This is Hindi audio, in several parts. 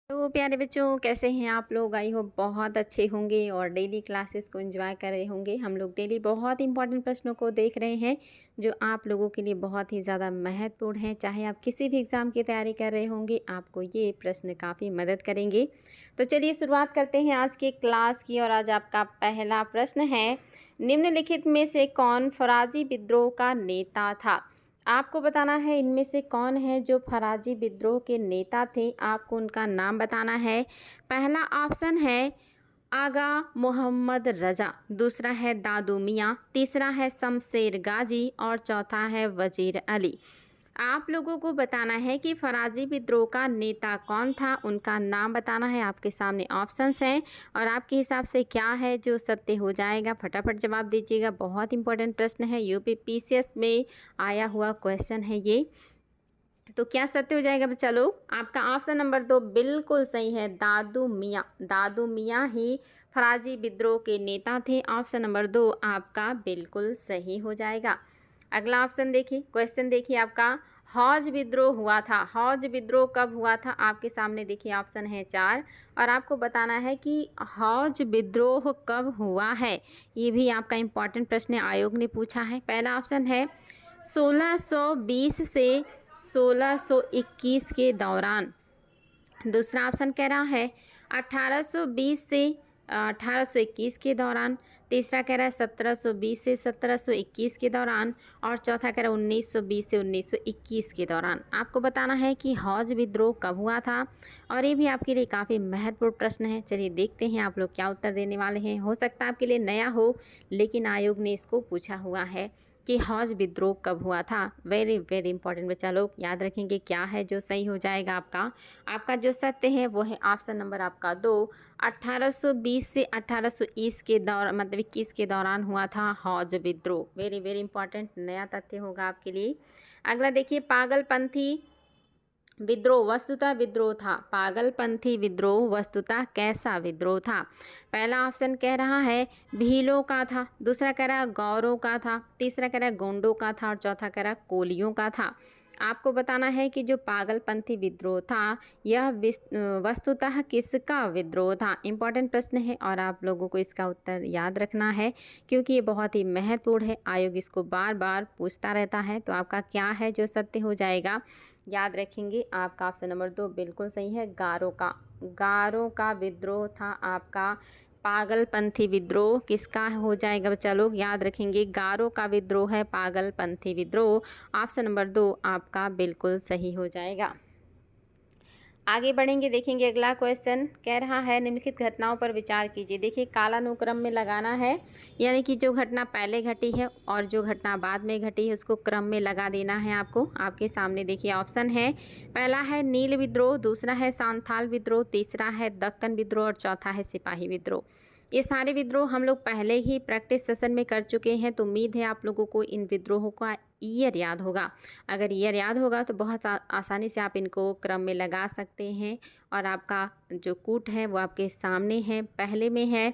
तो प्यारे बच्चों, कैसे हैं आप लोग? आई होप बहुत अच्छे होंगे और डेली क्लासेस को एंजॉय कर रहे होंगे। हम लोग डेली बहुत इंपॉर्टेंट प्रश्नों को देख रहे हैं जो आप लोगों के लिए बहुत ही ज़्यादा महत्वपूर्ण हैं। चाहे आप किसी भी एग्ज़ाम की तैयारी कर रहे होंगे, आपको ये प्रश्न काफ़ी मदद करेंगे। तो चलिए शुरुआत करते हैं आज के क्लास की। और आज आपका पहला प्रश्न है, निम्नलिखित में से कौन फराजी विद्रोह का नेता था? आपको बताना है इनमें से कौन है जो फराजी विद्रोह के नेता थे। आपको उनका नाम बताना है। पहला ऑप्शन है आगा मोहम्मद रज़ा, दूसरा है दादू मियाँ, तीसरा है शमशेर गाजी और चौथा है वजीर अली। आप लोगों को बताना है कि फराजी विद्रोह का नेता कौन था, उनका नाम बताना है। आपके सामने ऑप्शंस हैं और आपके हिसाब से क्या है जो सत्य हो जाएगा, फटाफट जवाब दीजिएगा। बहुत इंपॉर्टेंट प्रश्न है, यूपी पीसीएस में आया हुआ क्वेश्चन है ये। तो क्या सत्य हो जाएगा बच्चा लोग? आपका ऑप्शन नंबर 2 बिल्कुल सही है, दादू मियाँ। दादू मियाँ ही फराजी विद्रोह के नेता थे। ऑप्शन नंबर 2 आपका बिल्कुल सही हो जाएगा। अगला ऑप्शन देखिए, क्वेश्चन देखिए आपका, हौज विद्रोह हुआ था। हौज विद्रोह कब हुआ था? आपके सामने देखिए ऑप्शन है 4 और आपको बताना है कि हौज विद्रोह कब हुआ है। ये भी आपका इम्पॉर्टेंट प्रश्न आयोग ने पूछा है। पहला ऑप्शन है 1620 से 1621 के दौरान। दूसरा ऑप्शन कह रहा है 1820 से 1821 के दौरान। तीसरा कह रहा है 1720 से 1721 के दौरान और चौथा कह रहा है 1920 से 1921 के दौरान। आपको बताना है कि हौज विद्रोह कब हुआ था और ये भी आपके लिए काफ़ी महत्वपूर्ण प्रश्न है। चलिए देखते हैं आप लोग क्या उत्तर देने वाले हैं। हो सकता है आपके लिए नया हो, लेकिन आयोग ने इसको पूछा हुआ है कि हौज विद्रोह कब हुआ था। वेरी वेरी इंपॉर्टेंट बच्चा लोग, याद रखेंगे क्या है जो सही हो जाएगा। आपका जो सत्य है वो है ऑप्शन नंबर आपका 2, 1820 से 1820 के दौर मतलब 21 के दौरान हुआ था हौज विद्रोह। वेरी वेरी इंपॉर्टेंट नया तथ्य होगा आपके लिए। अगला देखिए, पागलपंथी विद्रोह वस्तुतः विद्रोह था। पागलपंथी विद्रोह वस्तुतः कैसा विद्रोह था? पहला ऑप्शन कह रहा है भीलों का था, दूसरा कह रहा है गौरों का था, तीसरा कह रहा है गोंडों का था और चौथा कह रहा है कोलियों का था। आपको बताना है कि जो पागलपंथी विद्रोह था यह वस्तुतः किसका विद्रोह था। इम्पॉर्टेंट प्रश्न है और आप लोगों को इसका उत्तर याद रखना है क्योंकि ये बहुत ही महत्वपूर्ण है। आयोग इसको बार बार पूछता रहता है। तो आपका क्या है जो सत्य हो जाएगा, याद रखेंगे। आपका ऑप्शन नंबर 2 बिल्कुल सही है, गारों का विद्रोह था आपका। पागलपंथी विद्रोह किसका हो जाएगा बच्चा लोग? याद रखेंगे, गारों का विद्रोह है पागलपंथी विद्रोह। ऑप्शन नंबर 2 आपका बिल्कुल सही हो जाएगा। आगे बढ़ेंगे, देखेंगे अगला क्वेश्चन कह रहा है निम्नलिखित घटनाओं पर विचार कीजिए। देखिए कालानुक्रम में लगाना है, यानी कि जो घटना पहले घटी है और जो घटना बाद में घटी है उसको क्रम में लगा देना है आपको। आपके सामने देखिए ऑप्शन है, पहला है नील विद्रोह, दूसरा है सांथाल विद्रोह, तीसरा है दक्कन विद्रोह और चौथा है सिपाही विद्रोह। ये सारे विद्रोह हम लोग पहले ही प्रैक्टिस सेशन में कर चुके हैं, तो उम्मीद है आप लोगों को इन विद्रोहों का ईयर याद होगा। अगर ईयर याद होगा तो बहुत आसानी से आप इनको क्रम में लगा सकते हैं। और आपका जो कूट है वो आपके सामने है। पहले में है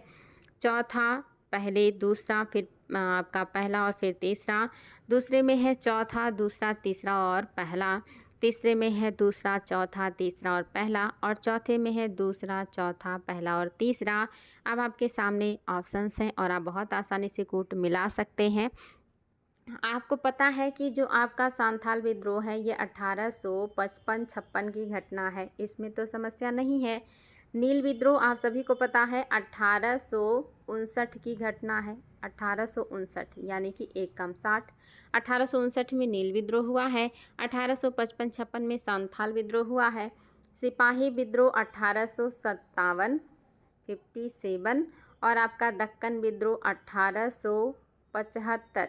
चौथा, पहले दूसरा, फिर आपका पहला और फिर तीसरा। दूसरे में है चौथा, दूसरा, तीसरा और पहला। तीसरे में है दूसरा, चौथा, तीसरा और पहला। और चौथे में है दूसरा, चौथा, पहला और तीसरा। अब आपके सामने ऑप्शंस हैं और आप बहुत आसानी से कूट मिला सकते हैं। आपको पता है कि जो आपका सांथाल विद्रोह है ये 1855-56 की घटना है, इसमें तो समस्या नहीं है। नील विद्रोह आप सभी को पता है 1859 की घटना है। 1859 यानी कि 1 कम 60। 1859 में नील विद्रोह हुआ है। 1855-56 में सांथाल विद्रोह हुआ है। सिपाही विद्रोह 1857 57 और आपका दक्कन विद्रोह 1875।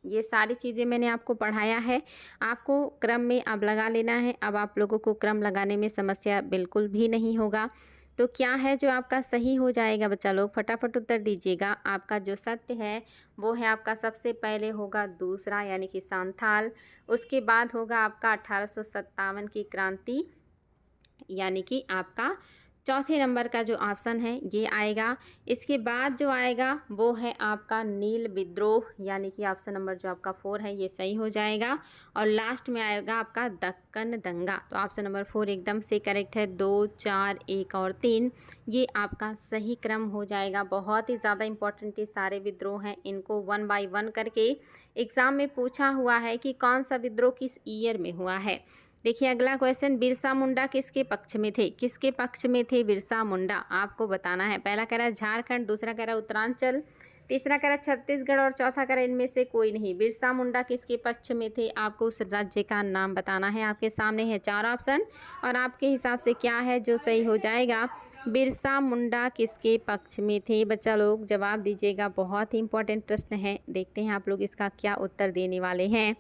ये सारी चीज़ें मैंने आपको पढ़ाया है, आपको क्रम में अब लगा लेना है। अब आप लोगों को क्रम लगाने में समस्या बिल्कुल भी नहीं होगा। तो क्या है जो आपका सही हो जाएगा बच्चा लोग, फटाफट उत्तर दीजिएगा। आपका जो सत्य है वो है आपका सबसे पहले होगा दूसरा यानी कि सांथाल, उसके बाद होगा आपका 1857 की क्रांति यानी कि आपका चौथे नंबर का जो ऑप्शन है ये आएगा। इसके बाद जो आएगा वो है आपका नील विद्रोह, यानी कि ऑप्शन नंबर जो आपका 4 है ये सही हो जाएगा। और लास्ट में आएगा आपका दक्कन दंगा। तो ऑप्शन नंबर 4 एकदम से करेक्ट है। 2, 4, 1 और 3 ये आपका सही क्रम हो जाएगा। बहुत ही ज़्यादा इंपॉर्टेंट ये सारे विद्रोह हैं, इनको 1 बाय 1 करके एग्ज़ाम में पूछा हुआ है कि कौन सा विद्रोह किस ईयर में हुआ है। देखिए अगला क्वेश्चन, बिरसा मुंडा किसके पक्ष में थे? किसके पक्ष में थे बिरसा मुंडा, आपको बताना है। पहला कह रहा है झारखंड, दूसरा कह रहा है उत्तरांचल, तीसरा कह रहा है छत्तीसगढ़ और चौथा कह रहा है इनमें से कोई नहीं। बिरसा मुंडा किसके पक्ष में थे, आपको उस राज्य का नाम बताना है। आपके सामने है 4 ऑप्शन और आपके हिसाब से क्या है जो सही हो जाएगा। बिरसा मुंडा किसके पक्ष में थे? बच्चा लोग जवाब दीजिएगा, बहुत ही इंपॉर्टेंट प्रश्न है। देखते हैं आप लोग इसका क्या उत्तर देने वाले हैं।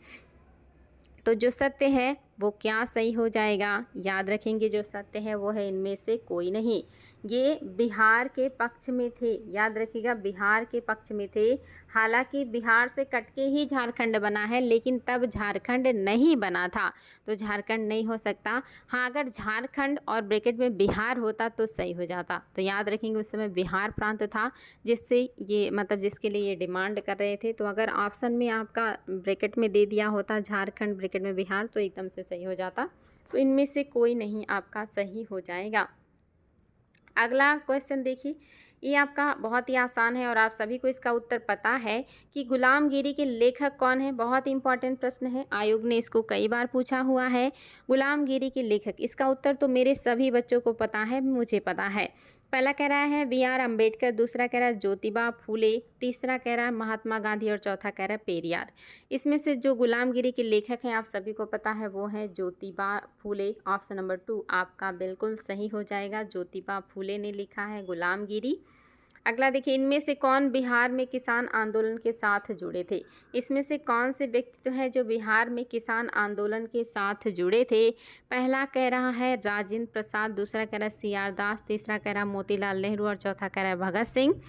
तो जो सत्य है वो क्या सही हो जाएगा, याद रखेंगे जो सत्य है वो है इनमें से कोई नहीं। ये बिहार के पक्ष में थे, याद रखिएगा बिहार के पक्ष में थे। हालांकि बिहार से कटके ही झारखंड बना है, लेकिन तब झारखंड नहीं बना था, तो झारखंड नहीं हो सकता। हाँ, अगर झारखंड और ब्रैकेट में बिहार होता तो सही हो जाता। तो याद रखेंगे उस समय बिहार प्रांत था, जिससे ये मतलब जिसके लिए ये डिमांड कर रहे थे। तो अगर ऑप्शन में आपका ब्रैकेट में दे दिया होता झारखंड ब्रैकेट में बिहार तो एकदम से सही हो जाता। तो इनमें से कोई नहीं आपका सही हो जाएगा। अगला क्वेश्चन देखिए, ये आपका बहुत ही आसान है और आप सभी को इसका उत्तर पता है कि गुलामगिरी के लेखक कौन है। बहुत इंपॉर्टेंट प्रश्न है, आयोग ने इसको कई बार पूछा हुआ है। गुलामगिरी के लेखक, इसका उत्तर तो मेरे सभी बच्चों को पता है, मुझे पता है। पहला कह रहा है BR अम्बेडकर, दूसरा कह रहा है ज्योतिबा फूले, तीसरा कह रहा है महात्मा गांधी और चौथा कह रहा है पेरियार। इसमें से जो गुलामगिरी के लेखक हैं आप सभी को पता है वो है ज्योतिबा फूले। ऑप्शन नंबर 2 आपका बिल्कुल सही हो जाएगा। ज्योतिबा फूले ने लिखा है गुलामगिरी। अगला देखिए, इनमें से कौन बिहार में किसान आंदोलन के साथ जुड़े थे? इसमें से कौन से व्यक्तित्व हैं जो बिहार में किसान आंदोलन के साथ जुड़े थे? पहला कह रहा है राजेंद्र प्रसाद, दूसरा कह रहा है CR दास, तीसरा कह रहा है मोतीलाल नेहरू और चौथा कह रहा है भगत सिंह।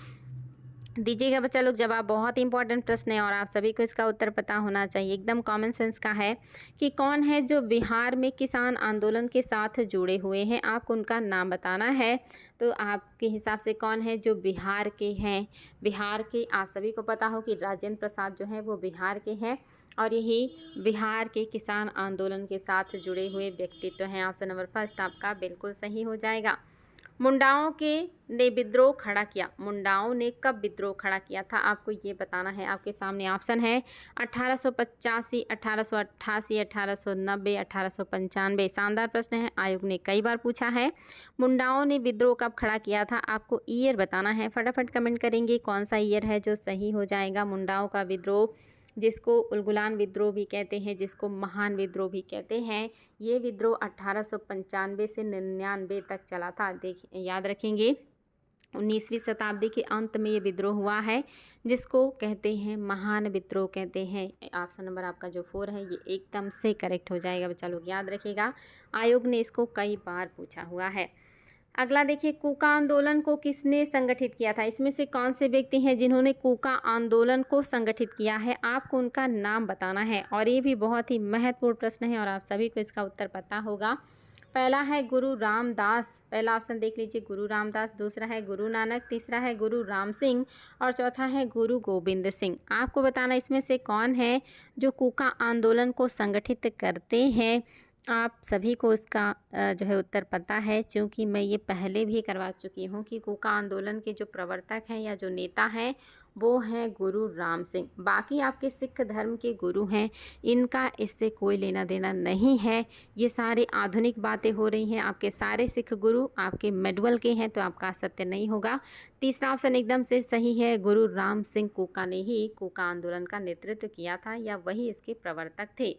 दीजिएगा बच्चा लोग जवाब, बहुत इंपॉर्टेंट प्रश्न है और आप सभी को इसका उत्तर पता होना चाहिए। एकदम कॉमन सेंस का है कि कौन है जो बिहार में किसान आंदोलन के साथ जुड़े हुए हैं, आपको उनका नाम बताना है। तो आपके हिसाब से कौन है जो बिहार के हैं? बिहार के आप सभी को पता हो कि राजेंद्र प्रसाद जो है वो बिहार के हैं और यही बिहार के किसान आंदोलन के साथ जुड़े हुए व्यक्तित्व हैं। ऑप्शन नंबर फर्स्ट आपका बिल्कुल सही हो जाएगा। मुंडाओं के ने विद्रोह खड़ा किया, मुंडाओं ने कब विद्रोह खड़ा किया था, आपको ये बताना है। आपके सामने ऑप्शन है 1885, 1888, 1890, 1895। शानदार प्रश्न है, आयोग ने कई बार पूछा है। मुंडाओं ने विद्रोह कब खड़ा किया था, आपको ईयर बताना है। फटाफट कमेंट करेंगे कौन सा ईयर है जो सही हो जाएगा। मुंडाओं का विद्रोह, जिसको उलगुलान विद्रोह भी कहते हैं, जिसको महान विद्रोह भी कहते हैं, ये विद्रोह 1895 से 99 तक चला था। देखिए याद रखेंगे 19वीं शताब्दी के अंत में ये विद्रोह हुआ है, जिसको कहते हैं महान विद्रोह कहते हैं। ऑप्शन नंबर आपका जो 4 है ये एकदम से करेक्ट हो जाएगा। बच्चा लोग याद रखिएगा, आयोग ने इसको कई बार पूछा हुआ है। अगला देखिए, कूका आंदोलन को किसने संगठित किया था? इसमें से कौन से व्यक्ति हैं जिन्होंने कूका आंदोलन को संगठित किया है, आपको उनका नाम बताना है। और ये भी बहुत ही महत्वपूर्ण प्रश्न है और आप सभी को इसका उत्तर पता होगा। पहला है गुरु रामदास, पहला ऑप्शन देख लीजिए गुरु रामदास, दूसरा है गुरु नानक, तीसरा है गुरु राम सिंह और चौथा है गुरु गोविंद सिंह। आपको बताना इसमें से कौन है जो कूका आंदोलन को संगठित करते हैं। आप सभी को इसका जो है उत्तर पता है, क्योंकि मैं ये पहले भी करवा चुकी हूँ कि कूका आंदोलन के जो प्रवर्तक हैं या जो नेता हैं वो हैं गुरु राम सिंह। बाकी आपके सिख धर्म के गुरु हैं, इनका इससे कोई लेना देना नहीं है। ये सारे आधुनिक बातें हो रही हैं। आपके सारे सिख गुरु आपके मेडवल के हैं, तो आपका सत्य नहीं होगा। तीसरा ऑप्शन एकदम से सही है, गुरु राम सिंह कूका ने ही कूका आंदोलन का नेतृत्व किया था या वही इसके प्रवर्तक थे।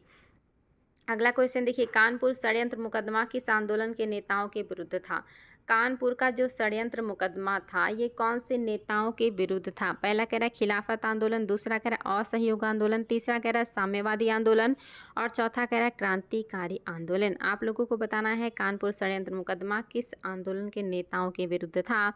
अगला क्वेश्चन देखिए, कानपुर षड्यंत्र मुकदमा किस आंदोलन के नेताओं के विरुद्ध था? कानपुर का जो षड्यंत्र मुकदमा था ये कौन से नेताओं के विरुद्ध था? पहला कह रहा है खिलाफत आंदोलन, दूसरा कह रहा है असहयोग आंदोलन, तीसरा कह रहा है साम्यवादी आंदोलन और चौथा कह रहा है क्रांतिकारी आंदोलन। आप लोगों को बताना है कानपुर षड्यंत्र मुकदमा किस आंदोलन के नेताओं के विरुद्ध था,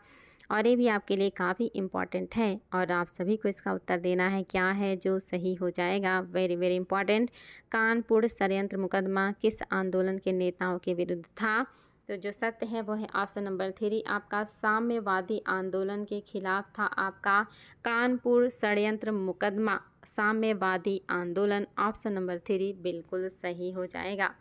और ये भी आपके लिए काफ़ी इम्पॉर्टेंट है और आप सभी को इसका उत्तर देना है क्या है जो सही हो जाएगा। वेरी वेरी इंपॉर्टेंट, कानपुर षड्यंत्र मुकदमा किस आंदोलन के नेताओं के विरुद्ध था? तो जो सत्य है वो है ऑप्शन नंबर 3 आपका साम्यवादी आंदोलन के खिलाफ था आपका कानपुर षड्यंत्र मुकदमा। साम्यवादी आंदोलन ऑप्शन नंबर 3 बिल्कुल सही हो जाएगा।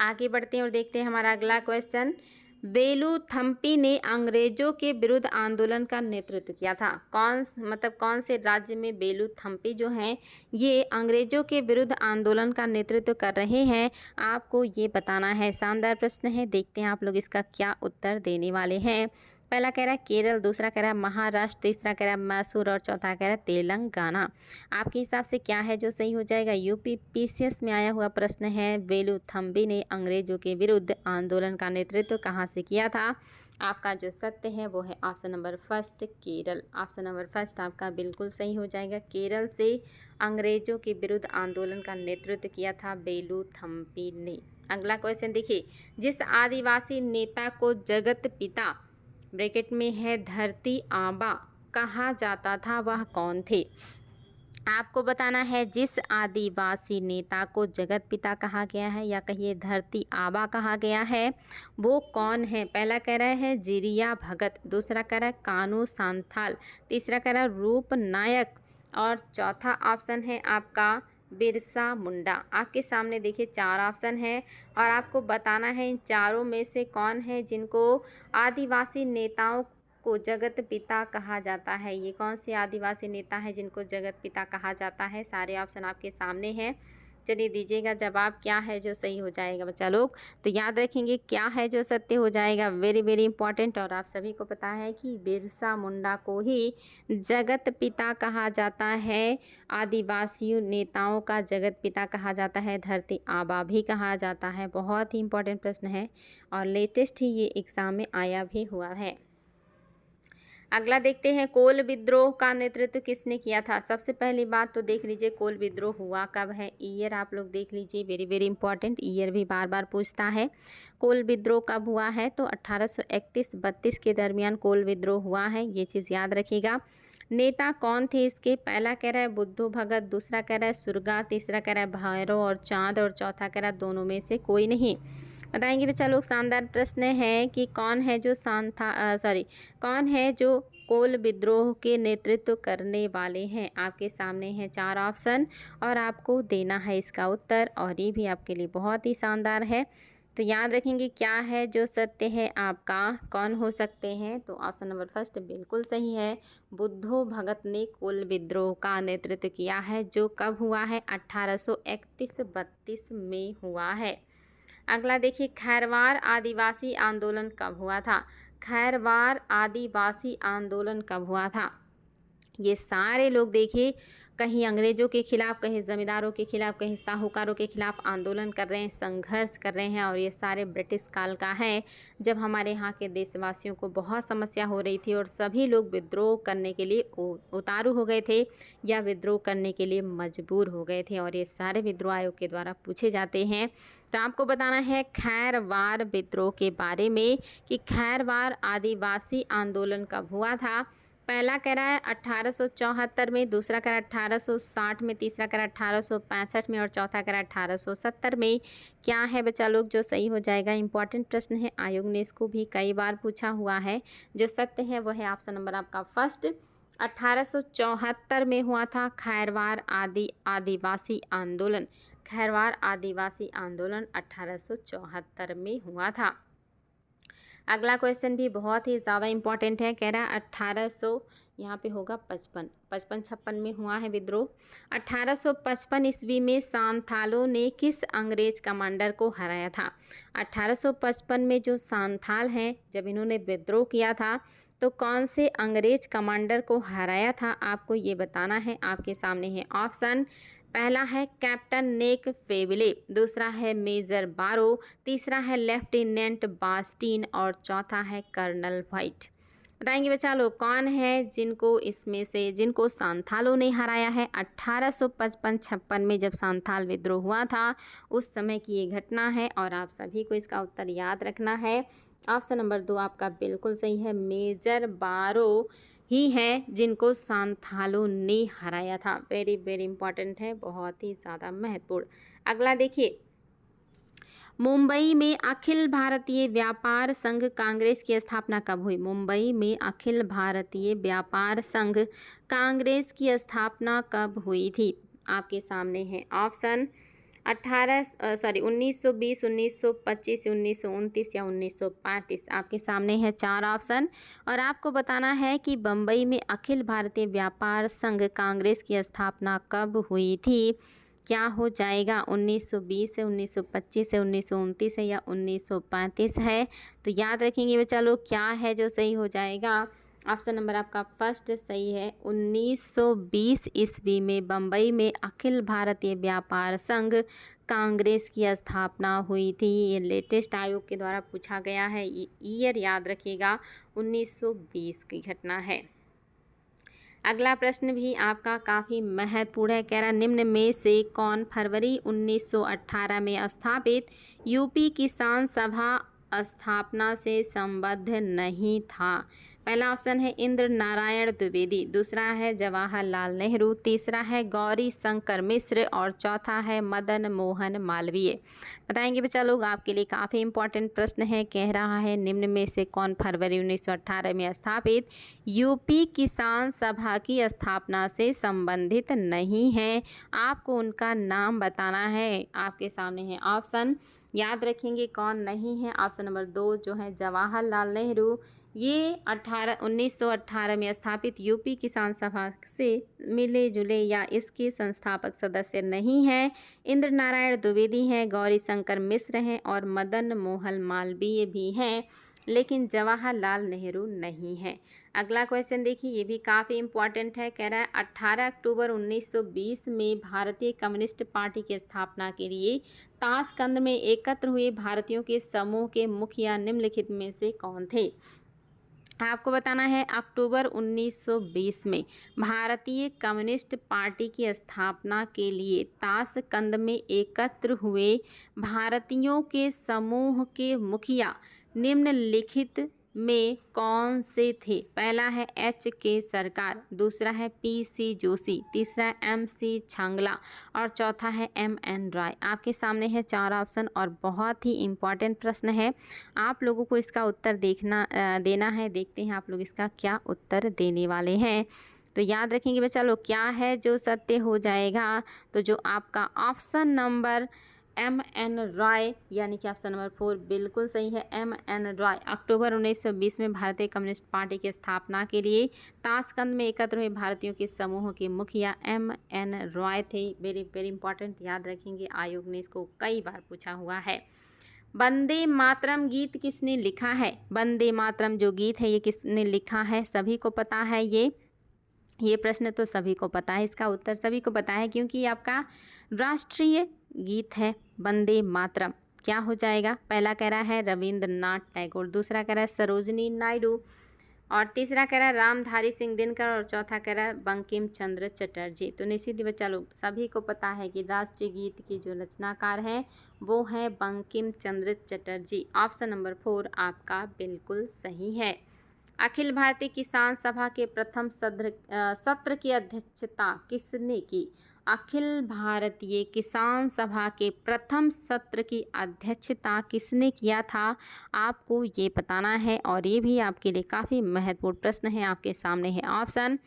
आगे बढ़ते हैं और देखते हैं हमारा अगला क्वेश्चन। वेलुथम्पी ने अंग्रेजों के विरुद्ध आंदोलन का नेतृत्व किया था। कौन से राज्य में वेलुथम्पी जो हैं ये अंग्रेजों के विरुद्ध आंदोलन का नेतृत्व कर रहे हैं, आपको ये बताना है। शानदार प्रश्न है, देखते हैं आप लोग इसका क्या उत्तर देने वाले हैं। पहला कह रहा है केरल, दूसरा कह रहा है महाराष्ट्र, तीसरा कह रहा है मैसूर और चौथा कह रहा है तेलंगाना। आपके हिसाब से क्या है जो सही हो जाएगा? यूपी पीसीएस में आया हुआ प्रश्न है, वेलुथम्पी ने अंग्रेजों के विरुद्ध आंदोलन का नेतृत्व कहाँ से किया था? आपका जो सत्य है वो है option number first Kerala. Option number first आपका बिल्कुल सही हो जाएगा। केरल से अंग्रेजों के विरुद्ध आंदोलन का नेतृत्व किया था वेलुथम्पी ने। अगला क्वेश्चन देखिए, जिस आदिवासी नेता को जगत पिता ब्रैकेट में है धरती आबा कहा जाता था वह कौन थे? आपको बताना है जिस आदिवासी नेता को जगत पिता कहा गया है या कहिए धरती आबा कहा गया है वो कौन है। पहला कह रहा है जिरिया भगत, दूसरा कह रहा है कानू सांथाल, तीसरा कह रहा है रूप नायक और चौथा ऑप्शन है आपका बिरसा मुंडा। आपके सामने देखिए 4 ऑप्शन है और आपको बताना है इन चारों में से कौन है जिनको आदिवासी नेताओं को जगत पिता कहा जाता है। ये कौन से आदिवासी नेता है जिनको जगत पिता कहा जाता है? सारे ऑप्शन आपके सामने हैं। चलिए दीजिएगा जवाब, क्या है जो सही हो जाएगा बच्चा लोग? तो याद रखेंगे क्या है जो सत्य हो जाएगा, वेरी वेरी इंपॉर्टेंट। और आप सभी को पता है कि बिरसा मुंडा को ही जगत पिता कहा जाता है। आदिवासी नेताओं का जगत पिता कहा जाता है, धरती आबा भी कहा जाता है। बहुत ही इंपॉर्टेंट प्रश्न है और लेटेस्ट ही ये एग्ज़ाम में आया भी हुआ है। अगला देखते हैं, कोल विद्रोह का नेतृत्व किसने किया था? सबसे पहली बात तो देख लीजिए कोल विद्रोह हुआ कब है, ईयर आप लोग देख लीजिए, वेरी वेरी इंपॉर्टेंट, ईयर भी बार बार पूछता है। कोल विद्रोह कब हुआ है? तो 1831-32 के दरमियान कोल विद्रोह हुआ है, ये चीज़ याद रखिएगा। नेता कौन थे इसके? पहला कह रहा है बुद्धू भगत, दूसरा कह रहा है सुरगा, तीसरा कह रहा है भैरव और चाँद और चौथा कह रहा है दोनों में से कोई नहीं। बताएंगे बच्चा लोग। शानदार प्रश्न है कि कौन है जो कौन है जो कोल विद्रोह के नेतृत्व करने वाले हैं? आपके सामने हैं 4 ऑप्शन और आपको देना है इसका उत्तर और ये भी आपके लिए बहुत ही शानदार है। तो याद रखेंगे क्या है जो सत्य है आपका, कौन हो सकते हैं? तो ऑप्शन नंबर फर्स्ट बिल्कुल सही है, बुद्धू भगत ने कोल विद्रोह का नेतृत्व किया है जो कब हुआ है? 1831-32 में हुआ है। अगला देखिए, खैरवार आदिवासी आंदोलन कब हुआ था? खैरवार आदिवासी आंदोलन कब हुआ था? ये सारे लोग देखिए कहीं अंग्रेज़ों के खिलाफ, कहीं ज़मींदारों के खिलाफ, कहीं साहूकारों के खिलाफ आंदोलन कर रहे हैं, संघर्ष कर रहे हैं और ये सारे ब्रिटिश काल का है जब हमारे यहाँ के देशवासियों को बहुत समस्या हो रही थी और सभी लोग विद्रोह करने के लिए उतारू हो गए थे या विद्रोह करने के लिए मजबूर हो गए थे और ये सारे विद्रोह आयोग के द्वारा पूछे जाते हैं। तो आपको बताना है खैरवार विद्रोह के बारे में कि खैरवार आदिवासी आंदोलन कब हुआ था। पहला कह रहा है 1874 में, दूसरा कह रहा है 1860 में, तीसरा कह रहा है 1865 में और चौथा कह रहा है 1870 में। क्या है बच्चा लोग जो सही हो जाएगा? इंपॉर्टेंट प्रश्न है, आयोग ने इसको भी कई बार पूछा हुआ है। जो सत्य है वो है ऑप्शन नंबर आपका फर्स्ट, 1874 में हुआ था खैरवार आदिवासी आंदोलन। खैरवार आदिवासी आंदोलन 1874 में हुआ था। अगला क्वेश्चन भी बहुत ही ज़्यादा इम्पॉर्टेंट है, कह रहा है 1800 यहाँ पे होगा 55-56 में हुआ है विद्रोह। 1855 ईस्वी में सांथालों ने किस अंग्रेज कमांडर को हराया था? 1855 में जो सांथाल हैं जब इन्होंने विद्रोह किया था तो कौन से अंग्रेज कमांडर को हराया था? आपको ये बताना है। आपके सामने है ऑप्शन, पहला है कैप्टन नेक फेविले, दूसरा है मेजर बारो, तीसरा है लेफ्टिनेंट बास्टीन और चौथा है कर्नल वाइट। बताएंगे बच्चा लोग कौन है जिनको इसमें से जिनको सांथालों ने हराया है? 1855-56 में जब सांथाल विद्रोह हुआ था उस समय की ये घटना है और आप सभी को इसका उत्तर याद रखना है। ऑप्शन नंबर 2 आपका बिल्कुल सही है, मेजर बारो ही है जिनको सांथालों ने हराया था। वेरी वेरी इंपॉर्टेंट है, बहुत ही ज़्यादा महत्वपूर्ण। अगला देखिए, मुंबई में अखिल भारतीय व्यापार संघ कांग्रेस की स्थापना कब हुई? मुंबई में अखिल भारतीय व्यापार संघ कांग्रेस की स्थापना कब हुई थी? आपके सामने है ऑप्शन 1920, 1925, 1929 या 1935। आपके सामने है 4 ऑप्शन और आपको बताना है कि बम्बई में अखिल भारतीय व्यापार संघ कांग्रेस की स्थापना कब हुई थी। क्या हो जाएगा? 1920 है, 1925 है, 1929 है या 1935 है। तो याद रखेंगे बच्चा लोग क्या है जो सही हो जाएगा। ऑप्शन नंबर आपका फर्स्ट सही है। 1920 ईस्वी में बम्बई में अखिल भारतीय व्यापार संघ कांग्रेस की स्थापना हुई थी। ये लेटेस्ट आयोग के द्वारा पूछा गया है। ईयर याद रखिएगा, 1920 की घटना है। अगला प्रश्न भी आपका काफ़ी महत्वपूर्ण है। कह रहा निम्न में से कौन फरवरी 1918 में स्थापित यूपी किसान सभा स्थापना से संबद्ध नहीं था? पहला ऑप्शन है इंद्र नारायण द्विवेदी, दूसरा है जवाहरलाल नेहरू, तीसरा है गौरी शंकर मिश्र और चौथा है मदन मोहन मालवीय। बताएंगे बच्चा लोग, आपके लिए काफ़ी इंपॉर्टेंट प्रश्न है। कह रहा है निम्न में से कौन फरवरी 1918 में स्थापित यूपी किसान सभा की स्थापना से संबंधित नहीं है? आपको उनका नाम बताना है। आपके सामने है ऑप्शन, याद रखेंगे कौन नहीं है। ऑप्शन नंबर 2 जो है जवाहरलाल नेहरू, ये 1918 में स्थापित यूपी किसान सभा से मिले जुले या इसके संस्थापक सदस्य नहीं हैं। इंद्र नारायण द्विवेदी हैं, गौरी शंकर मिश्र हैं और मदन मोहन मालवीय भी हैं, लेकिन जवाहरलाल नेहरू नहीं है। अगला क्वेश्चन देखिए, ये भी काफ़ी इंपॉर्टेंट है। कह रहा है 18 अक्टूबर 1920 में भारतीय कम्युनिस्ट पार्टी की स्थापना के लिए ताशकंद में एकत्र हुए भारतीयों के समूह के मुखिया निम्नलिखित में से कौन थे? आपको बताना है अक्टूबर 1920 में भारतीय कम्युनिस्ट पार्टी की स्थापना के लिए ताशकंद में एकत्र हुए भारतीयों के समूह के मुखिया निम्नलिखित में कौन से थे? पहला है H.K. सरकार, दूसरा है P.C. जोशी, तीसरा है M.C. छांगला और चौथा है M.N. रॉय। आपके सामने है 4 ऑप्शन और बहुत ही इम्पॉर्टेंट प्रश्न है। आप लोगों को इसका उत्तर देना है। देखते हैं आप लोग इसका क्या उत्तर देने वाले हैं। तो याद रखेंगे बच्चा लोग क्या है जो सत्य हो जाएगा। तो जो आपका ऑप्शन नंबर M.N. रॉय यानी कि ऑप्शन नंबर 4 बिल्कुल सही है। M.N. रॉय अक्टूबर 1920 में भारतीय कम्युनिस्ट पार्टी की स्थापना के लिए ताशकंद में एकत्र हुए भारतीयों के समूह के मुखिया M.N. रॉय थे। वेरी वेरी इंपॉर्टेंट, याद रखेंगे, आयोग ने इसको कई बार पूछा हुआ है। वंदे मातरम गीत किसने लिखा है? वंदे मातरम जो गीत है ये किसने लिखा है? सभी को पता है ये प्रश्न तो सभी को पता है, इसका उत्तर सभी को पता है क्योंकि ये आपका राष्ट्रीय गीत है वंदे मातरम। क्या हो जाएगा? पहला कह रहा है रविंद्रनाथ टैगोर, दूसरा कह रहा है सरोजनी नायडू और तीसरा कह रहा है रामधारी सिंह दिनकर और चौथा कह रहा है बंकिम चंद्र चटर्जी। तो निश्चित ही बच्चा लोग सभी को पता है कि राष्ट्रीय गीत की जो रचनाकार हैं वो है बंकिम चंद्र चटर्जी। ऑप्शन नंबर 4 आपका बिल्कुल सही है। अखिल भारतीय किसान सभा के प्रथम सत्र की अध्यक्षता किसने की? अखिल भारतीय किसान सभा के प्रथम सत्र की अध्यक्षता किसने किया था? आपको ये बताना है और ये भी आपके लिए काफ़ी महत्वपूर्ण प्रश्न है। आपके सामने है ऑप्शन,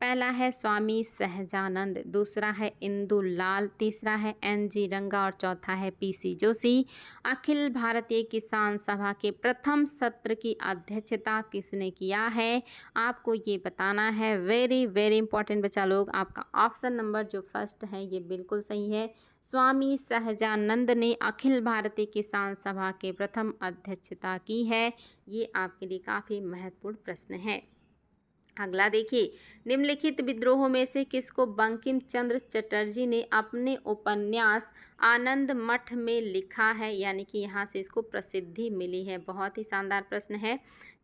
पहला है स्वामी सहजानंद, दूसरा है इंदुलाल, तीसरा है N.G. रंगा और चौथा है P.C. जोशी। अखिल भारतीय किसान सभा के प्रथम सत्र की अध्यक्षता किसने किया है? आपको ये बताना है। वेरी वेरी इंपॉर्टेंट बच्चा लोग, आपका ऑप्शन नंबर जो फर्स्ट है ये बिल्कुल सही है। स्वामी सहजानंद ने अखिल भारतीय किसान सभा के प्रथम अध्यक्षता की है। ये आपके लिए काफ़ी महत्वपूर्ण प्रश्न है। अगला देखिए, निम्नलिखित विद्रोहों में से किसको बंकिम चंद्र चटर्जी ने अपने उपन्यास आनंद मठ में लिखा है? यानी कि यहाँ से इसको प्रसिद्धि मिली है। बहुत ही शानदार प्रश्न है।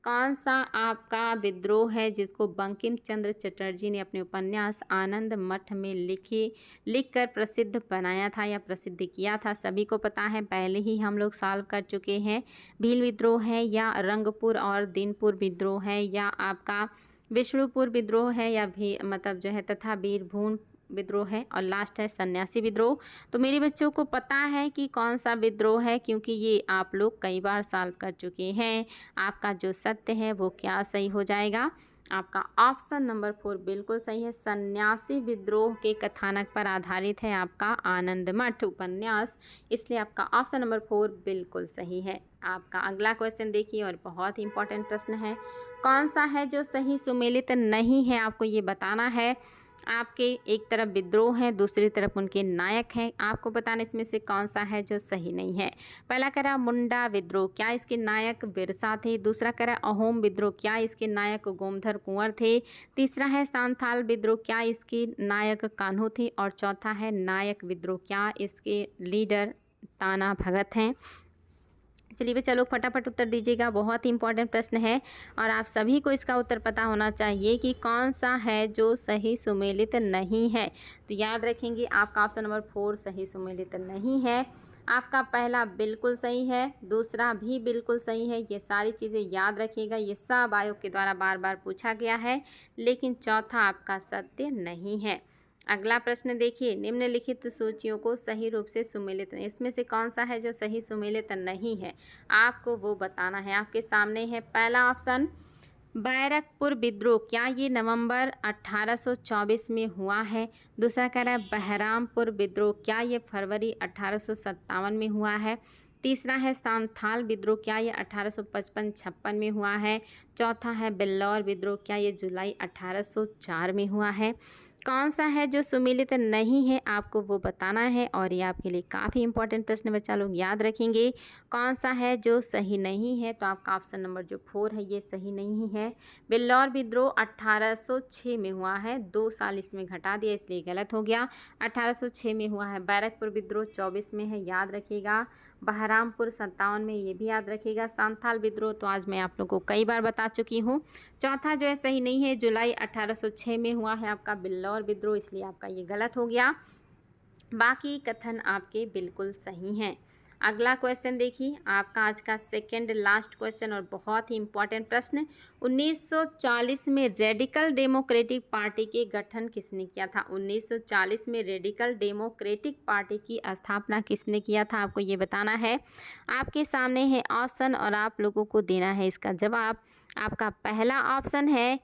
कौन सा आपका विद्रोह है जिसको बंकिम चंद्र चटर्जी ने अपने उपन्यास आनंद मठ में लिखकर प्रसिद्ध बनाया था या प्रसिद्ध किया था? सभी को पता है, पहले ही हम लोग सॉल्व कर चुके हैं। भील विद्रोह है या रंगपुर और दीनपुर विद्रोह है या आपका विष्णुपुर विद्रोह है या भी मतलब जो है तथा बीरभूम विद्रोह है और लास्ट है सन्यासी विद्रोह। तो मेरे बच्चों को पता है कि कौन सा विद्रोह है, क्योंकि ये आप लोग कई बार सॉल्व कर चुके हैं। आपका जो सत्य है वो क्या सही हो जाएगा? आपका ऑप्शन नंबर 4 बिल्कुल सही है। सन्यासी विद्रोह के कथानक पर आधारित है आपका आनंद मठ उपन्यास, इसलिए आपका ऑप्शन नंबर 4 बिल्कुल सही है। आपका अगला क्वेश्चन देखिए और बहुत ही इंपॉर्टेंट प्रश्न है। कौन सा है जो सही सुमेलित नहीं है, आपको ये बताना है। आपके एक तरफ विद्रोह है, दूसरी तरफ उनके नायक हैं, आपको बताना इसमें से कौन सा है जो सही नहीं है। पहला कह रहा मुंडा विद्रोह, क्या इसके नायक बिरसा थे? दूसरा कह रहा अहोम विद्रोह, क्या इसके नायक गोमधर कुंवर थे? तीसरा है सांथाल विद्रोह, क्या इसके नायक कान्हो थे? और चौथा है नायक विद्रोह, क्या इसके लीडर ताना भगत हैं? चलिए बच्चा लोग फटाफट उत्तर दीजिएगा, बहुत ही इंपॉर्टेंट प्रश्न है और आप सभी को इसका उत्तर पता होना चाहिए कि कौन सा है जो सही सुमेलित नहीं है। तो याद रखेंगे आपका ऑप्शन नंबर 4 सही सुमेलित नहीं है। आपका पहला बिल्कुल सही है, दूसरा भी बिल्कुल सही है। ये सारी चीज़ें याद रखिएगा, ये सब आयोग के द्वारा बार बार पूछा गया है। लेकिन चौथा आपका सत्य नहीं है। अगला प्रश्न देखिए, निम्नलिखित सूचियों को सही रूप से सुमेलित, इसमें से कौन सा है जो सही सुमेलित नहीं है, आपको वो बताना है। आपके सामने है पहला ऑप्शन बैरकपुर विद्रोह, क्या ये नवंबर 1824 में हुआ है? दूसरा कह रहा है बहरामपुर विद्रोह, क्या ये फरवरी 1857 में हुआ है? तीसरा है सांथाल विद्रोह, क्या ये 1855-56 में हुआ है? चौथा है बिल्लौर विद्रोह, क्या ये जुलाई 1804 में हुआ है? कौन सा है जो सुमेलित नहीं है, आपको वो बताना है। और ये आपके लिए काफ़ी इंपॉर्टेंट प्रश्न बच्चा लोग याद रखेंगे। कौन सा है जो सही नहीं है, तो आपका ऑप्शन नंबर जो 4 है ये सही नहीं है। बिल्लौर विद्रोह 1806 में हुआ है, 2 साल इसमें घटा दिया इसलिए गलत हो गया। 1806 में हुआ है। बैरकपुर विद्रोह 24 में है, याद रखिएगा। बहरामपुर 57 में, ये भी याद रखिएगा। सांथाल विद्रोह तो आज मैं आप लोगों को कई बार बता चुकी हूँ। चौथा जो है सही नहीं है, जुलाई 1806 में हुआ है आपका बिल्लौर विद्रोह, इसलिए आपका ये गलत हो गया। बाकी कथन आपके बिल्कुल सही हैं। अगला क्वेश्चन देखिए, आपका आज का सेकंड लास्ट क्वेश्चन और बहुत ही इंपॉर्टेंट प्रश्न। 1940 में रेडिकल डेमोक्रेटिक पार्टी के गठन किसने किया था? 1940 में रेडिकल डेमोक्रेटिक पार्टी की स्थापना किसने किया था, आपको ये बताना है। आपके सामने है ऑप्शन और आप लोगों को देना है इसका जवाब। आपका पहला ऑप्शन है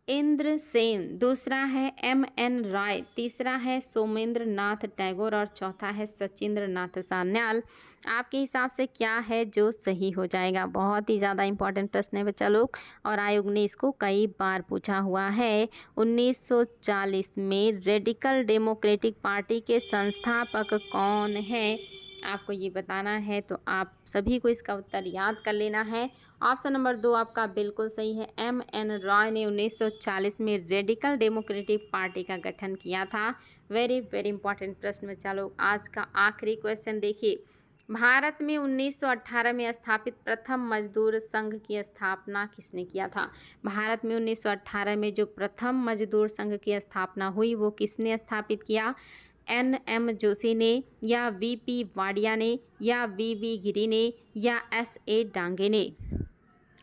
इंद्र सेन, दूसरा है M.N. राय, तीसरा है सोमेंद्र नाथ टैगोर और चौथा है सचिंद्र नाथ सान्याल। आपके हिसाब से क्या है जो सही हो जाएगा? बहुत ही ज़्यादा इंपॉर्टेंट प्रश्न है बच्चा लोग और आयोग ने इसको कई बार पूछा हुआ है। 1940 में रेडिकल डेमोक्रेटिक पार्टी के संस्थापक कौन है, आपको ये बताना है। तो आप सभी को इसका उत्तर याद कर लेना है। ऑप्शन नंबर 2 आपका बिल्कुल सही है। M.N. रॉय ने 1940 में रेडिकल डेमोक्रेटिक पार्टी का गठन किया था। वेरी वेरी इंपॉर्टेंट प्रश्न बच्चा लोग। आज का आखिरी क्वेश्चन देखिए, भारत में 1918 में स्थापित प्रथम मजदूर संघ की स्थापना किसने किया था? भारत में 1918 में जो प्रथम मजदूर संघ की स्थापना हुई वो किसने स्थापित किया? N.M. जोशी ने, या V.P. वाडिया ने, या V.V. गिरी ने, या S.A. डांगे ने?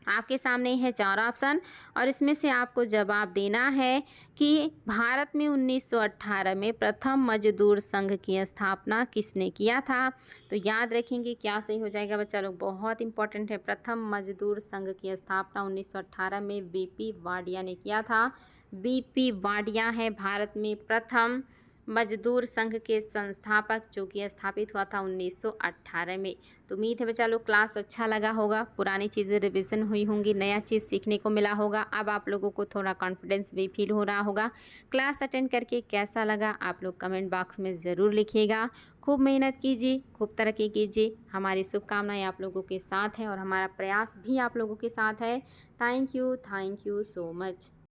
आपके सामने है 4 ऑप्शन और इसमें से आपको जवाब देना है कि भारत में 1918 में प्रथम मजदूर संघ की स्थापना किसने किया था। तो याद रखेंगे क्या सही हो जाएगा बच्चा लोग, बहुत इंपॉर्टेंट है। प्रथम मजदूर संघ की स्थापना 1918 में V.P. वाडिया ने किया था। V.P. वाडिया है भारत में प्रथम मजदूर संघ के संस्थापक, जो कि स्थापित हुआ था 1918 में। तो उम्मीद है बच्चा लोग क्लास अच्छा लगा होगा, पुरानी चीज़ें रिवीजन हुई होंगी, नया चीज़ सीखने को मिला होगा। अब आप लोगों को थोड़ा कॉन्फिडेंस भी फील हो रहा होगा। क्लास अटेंड करके कैसा लगा आप लोग कमेंट बॉक्स में ज़रूर लिखिएगा। खूब मेहनत कीजिए, खूब तरक्की कीजिए। हमारी शुभकामनाएं आप लोगों के साथ है और हमारा प्रयास भी आप लोगों के साथ है। Thank you so much.